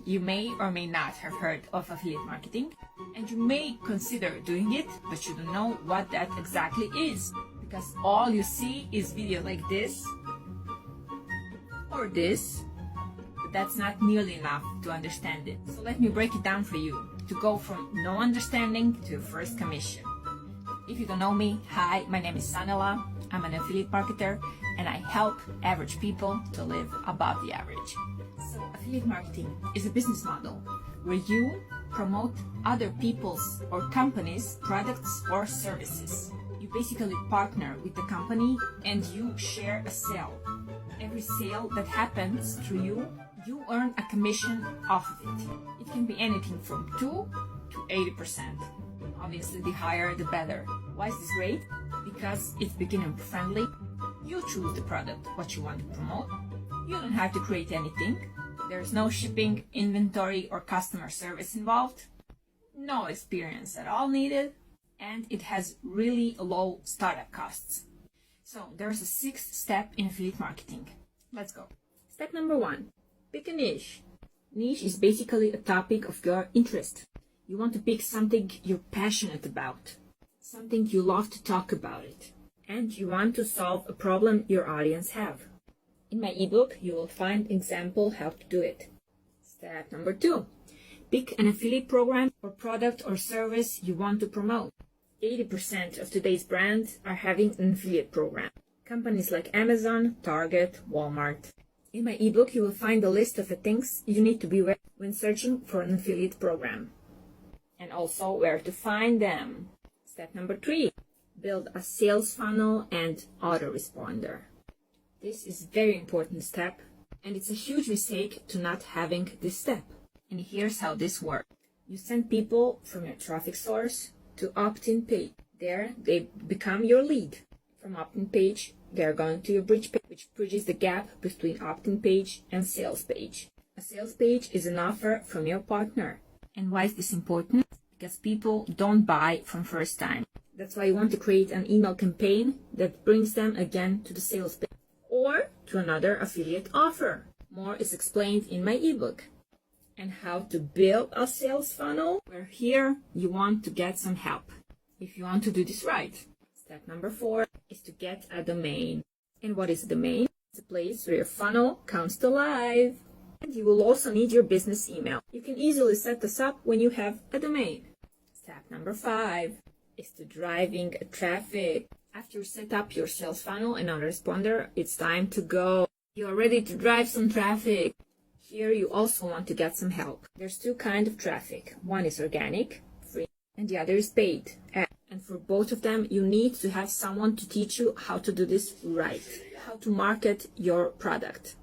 You may or may not have heard of affiliate marketing, and you may consider doing it, but you don't know what that exactly is, because all you see is video like this or this, but that's not nearly enough to understand it. So let me break it down for you to go from no understanding to first commission. If you don't know me, hi, my name is Sanela. I'm an affiliate marketer, and I help average people to live above the average. So affiliate marketing is a business model where you promote other people's or companies' products or services. You basically partner with the company and you share a sale. Every sale that happens through you, you earn a commission off of it. It can be anything from 2 to 80%. Obviously, the higher the better. Why is this great? Because it's beginner friendly. You choose the product, what you want to promote. You don't have to create anything. There's no shipping, inventory, or customer service involved. No experience at all needed. And it has really low startup costs. So there's a 6th step in affiliate marketing. Let's go. Step number 1. Pick a niche. Niche is basically a topic of your interest. You want to pick something you're passionate about, something you love to talk about it, and you want to solve a problem your audience have. In my ebook, you will find example how to do it. Step number 2. Pick an affiliate program or product or service you want to promote. 80% of today's brands are having an affiliate program. Companies like Amazon, Target, Walmart. In my ebook, you will find a list of the things you need to be aware when searching for an affiliate program, and also where to find them. Step number 3. Build a sales funnel and autoresponder. This is a very important step, and it's a huge mistake to not having this step. And here's how this works. You send people from your traffic source to opt-in page. There, they become your lead. From opt-in page, they're going to your bridge page, which bridges the gap between opt-in page and sales page. A sales page is an offer from your partner. And why is this important? Because people don't buy from first time. That's why you want to create an email campaign that brings them again to the sales page or to another affiliate offer. More is explained in my ebook. And how to build a sales funnel, where here you want to get some help if you want to do this right. Step number 4 is to get a domain. And what is a domain? It's a place where your funnel comes to life. And you will also need your business email. You can easily set this up when you have a domain. Step number 5 is to driving traffic. After you set up your sales funnel and autoresponder, it's time to go. You're ready to drive some traffic. Here you also want to get some help. There's 2 kinds of traffic. One is organic, free, and the other is paid. And for both of them, you need to have someone to teach you how to do this right, how to market your product.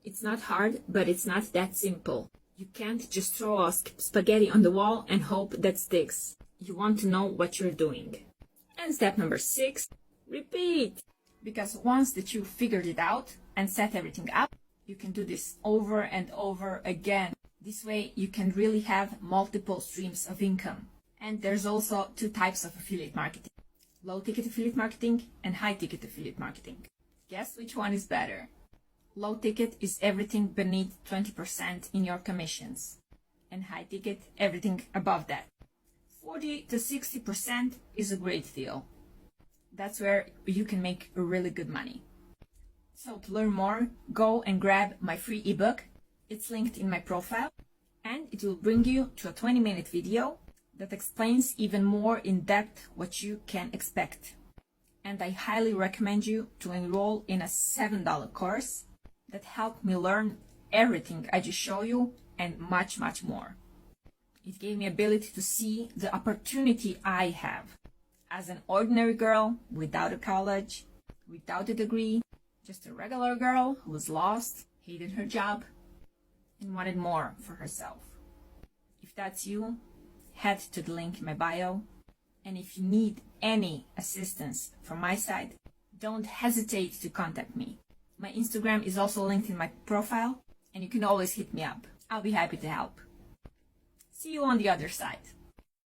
It's not hard, but it's not that simple. You can't just throw a spaghetti on the wall and hope that sticks. You want to know what you're doing. And step number 6, repeat. Because once that you figured it out and set everything up, you can do this over and over again. This way you can really have multiple streams of income. And there's also 2 types of affiliate marketing. Low ticket affiliate marketing and high ticket affiliate marketing. Guess which one is better? Low ticket is everything beneath 20% in your commissions. And high ticket, everything above that. 40 to 60% is a great deal. That's where you can make really good money. So to learn more, go and grab my free ebook. It's linked in my profile, and it will bring you to a 20-minute video that explains even more in depth what you can expect. And I highly recommend you to enroll in a $7 course that helped me learn everything I just showed you and much, much more. It gave me ability to see the opportunity I have as an ordinary girl without a college, without a degree, just a regular girl who was lost, hated her job, and wanted more for herself. If that's you, head to the link in my bio. And if you need any assistance from my side, don't hesitate to contact me. My Instagram is also linked in my profile, and you can always hit me up. I'll be happy to help. See you on the other side.